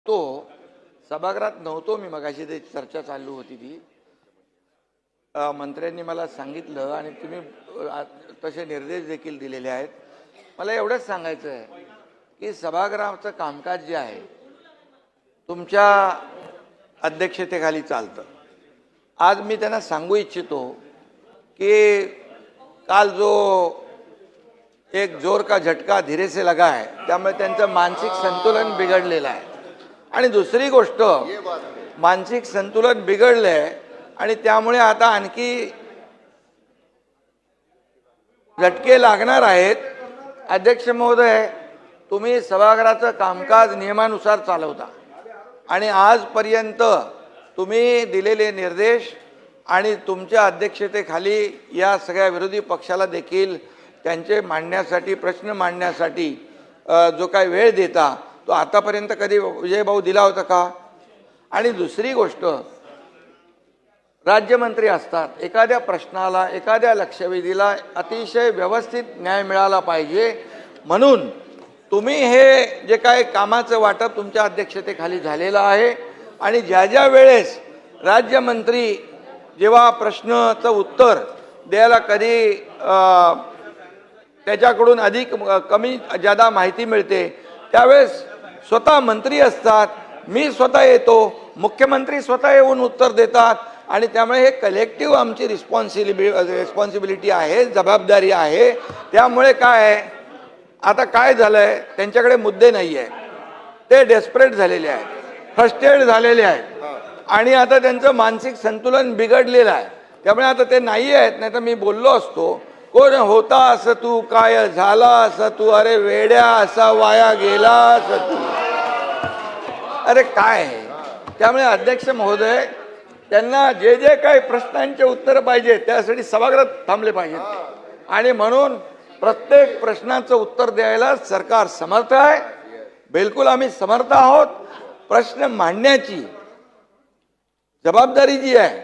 तो सभागृहात नव्हतो मी, मगाशी ते चर्चा चालू होती ती मंत्र्यांनी मला सांगितलं आणि तुम्ही तसे निर्देश देखील दिलेले आहेत. मला एवढंच सांगायचं आहे की सभागृहाचं कामकाज जे आहे तुमच्या अध्यक्षतेखाली चालतं. आज मी त्यांना सांगू इच्छितो की काल जो एक जोर का झटका धीरे से लगा है, त्यामुळे त्यांचं मानसिक संतुलन बिघडलेलं आहे. आणि दुसरी गोष्ट, मानसिक संतुलन बिघडलंय आणि त्यामुळे आता आणखी झटके लागणार आहेत. अध्यक्ष महोदय, तुम्ही सभागृहाचं कामकाज नियमानुसार चालवता आणि आजपर्यंत तुम्ही दिलेले निर्देश आणि तुमच्या अध्यक्षतेखाली या सगळ्या विरोधी पक्षाला देखील त्यांचे मांडण्यासाठी, प्रश्न मांडण्यासाठी जो काही वेळ देता तो आतापर्यंत कधी विजय भाऊ दिला होता का? आणि दुसरी गोष्ट, राज्यमंत्री असतात, एखाद्या प्रश्नाला, एखाद्या लक्षवेधीला अतिशय व्यवस्थित न्याय मिळाला पाहिजे. म्हणून तुम्ही हे जे काय कामाचं वाटप तुमच्या अध्यक्षतेखाली झालेलं आहे आणि ज्या ज्या वेळेस राज्यमंत्री जेव्हा प्रश्नाचं उत्तर द्यायला कधी त्याच्याकडून अधिक कमी जादा माहिती मिळते त्यावेळेस स्वतः मंत्री असतात, मी स्वतः येतो, मुख्यमंत्री स्वतः येऊन उत्तर देतात आणि त्यामुळे हे कलेक्टिव्ह आमची रिस्पॉन्सिबिलिटी आहे, जबाबदारी आहे. त्यामुळे काय आहे, आता काय झालंय, त्यांच्याकडे मुद्दे नाही आहे, ते डेस्परेट झालेले आहेत, फ्रस्ट्रेट झालेले आहेत आणि आता त्यांचं मानसिक संतुलन बिघडलेलं आहे. त्यामुळे आता ते नाही आहेत. नाही तर मी बोललो असतो, कोण होता असं तू, काय झाला असं तू, अरे वेड्या असा वाया गेला असं तू, अरे काय आहे. त्यामुळे अध्यक्ष महोदय, त्यांना जे जे काही प्रश्नांचे उत्तर पाहिजे त्यासाठी सभागृहात थांबले पाहिजेत आणि म्हणून प्रत्येक प्रश्नाचं उत्तर द्यायला सरकार समर्थ आहे. बिलकुल आम्ही समर्थ आहोत. प्रश्न मांडण्याची जबाबदारी जी आहे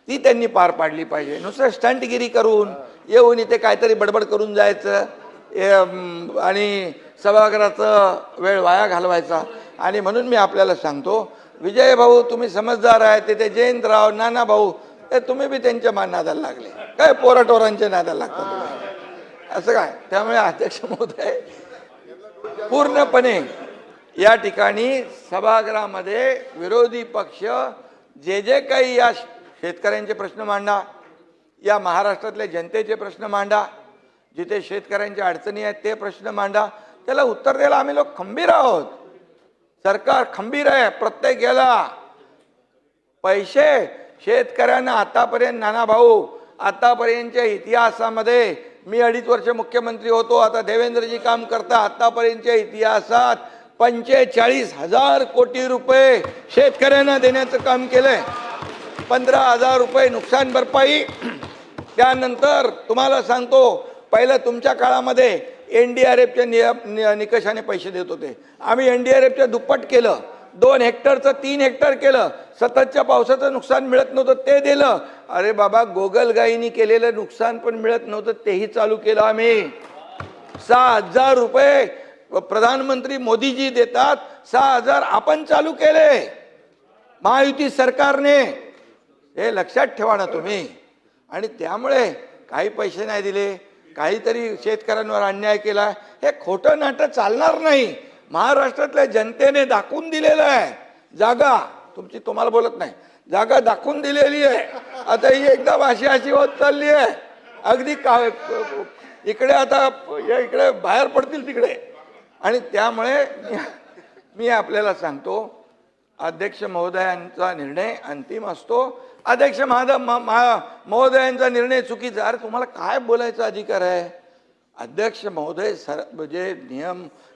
ती त्यांनी पार पाडली पाहिजे. नुसतं स्टंटगिरी करून येऊन इथे काहीतरी बडबड करून जायचं आणि सभागृहाचा वेळ वाया घालवायचा. आणि म्हणून मी आपल्याला सांगतो, विजय भाऊ तुम्ही समजदार आहे, तिथे जयंतराव, नाना भाऊ, तुम्ही बी त्यांच्या नादाला लागले, काय पोराटोरांच्या नादाला लागतात तुम्ही, असं काय. त्यामुळे अध्यक्ष महोदय, पूर्णपणे या ठिकाणी सभागृहामध्ये विरोधी पक्ष जे जे काही या शेतकऱ्यांचे प्रश्न मांडा, या महाराष्ट्रातल्या जनतेचे प्रश्न मांडा, जिथे शेतकऱ्यांच्या अडचणी आहेत ते प्रश्न मांडा, त्याला उत्तर द्यायला आम्ही लोक खंबीर आहोत. सरकार खंबीर आहे. प्रत्येक याला पैसे शेतकऱ्यांना आतापर्यंत, नाना भाऊ, आतापर्यंतच्या इतिहासामध्ये, मी 2.5 वर्ष मुख्यमंत्री होतो, आता देवेंद्रजी काम करता, आतापर्यंतच्या इतिहासात 45,000 कोटी रुपये शेतकऱ्यांना देण्याचं काम केलंय. 15,000 रुपये नुकसान भरपाई. त्यानंतर तुम्हाला सांगतो, पहिलं तुमच्या काळामध्ये NDRFच्या निकषाने पैसे देत होते, आम्ही NDRFच्या दुप्पट केलं, 2 हेक्टरचं 3 हेक्टर केलं. सततच्या पावसाचं नुकसान मिळत नव्हतं ते दिलं. अरे बाबा, गोगलगाईनी केलेलं नुकसान पण मिळत नव्हतं तेही चालू केलं आम्ही. 6,000 रुपये प्रधानमंत्री मोदीजी देतात, 6,000 आपण चालू केले महायुती सरकारने. हे लक्षात ठेवा ना तुम्ही. आणि त्यामुळे काही पैसे नाही दिले, काहीतरी शेतकऱ्यांवर अन्याय केला, हे खोटं नाटक चालणार नाही. महाराष्ट्रातल्या जनतेने दाखवून दिलेलं आहे. जागा तुमची, तुम्हाला बोलत नाही, जागा दाखवून दिलेली आहे. आता ही एकदम अशी होत चालली आहे, अगदी इकडे आता इकडे बाहेर पडतील तिकडे. आणि त्यामुळे मी आपल्याला सांगतो, अध्यक्ष महोदयांचा निर्णय अंतिम असतो. अध्यक्ष महोदयांचा निर्णय चुकीचा, अरे तुम्हाला काय बोलायचा अधिकार आहे? अध्यक्ष महोदय, जे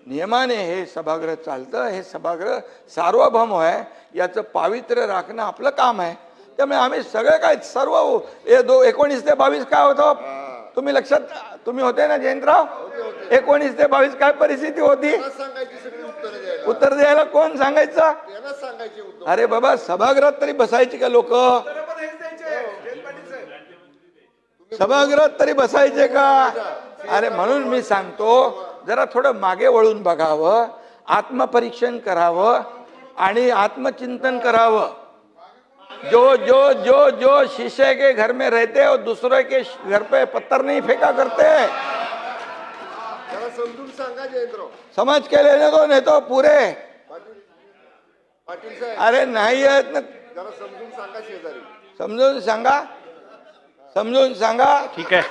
नियमाने हे सभागृह चालतं, हे सभागृह सार्वभौम आहे, याचं पावित्र्य राखणं आपलं काम आहे. त्यामुळे आम्ही सगळे काय, सर्व 19 ते 22 काय होतं, तुम्ही लक्षात, तुम्ही होते ना जयंतराव, 19 ते 22 काय परिस्थिती होती, उत्तर द्यायला कोण सांगायचं? अरे बाबा, सभागृहात तरी बसायची का लोक? सभागृहात तरी बसायचे का? अरे म्हणून मी सांगतो, जरा थोडं मागे वळून बघावं, आत्मपरीक्षण करावं. आणि आत्मचिंतन करावं। जो जो जो जो शीशे के घर में रहते हो दूसरे के घर पे पत्थर नहीं फेंका करते। जरा समजून सांगा जयंतराव समझ के लेने दो, नहीं तो पूरे पाटील साहेब अरे नाही आहेत ना, जरा समजून सांगा शेजारी समजून सांगा, समजून सांगा। ठीक आहे।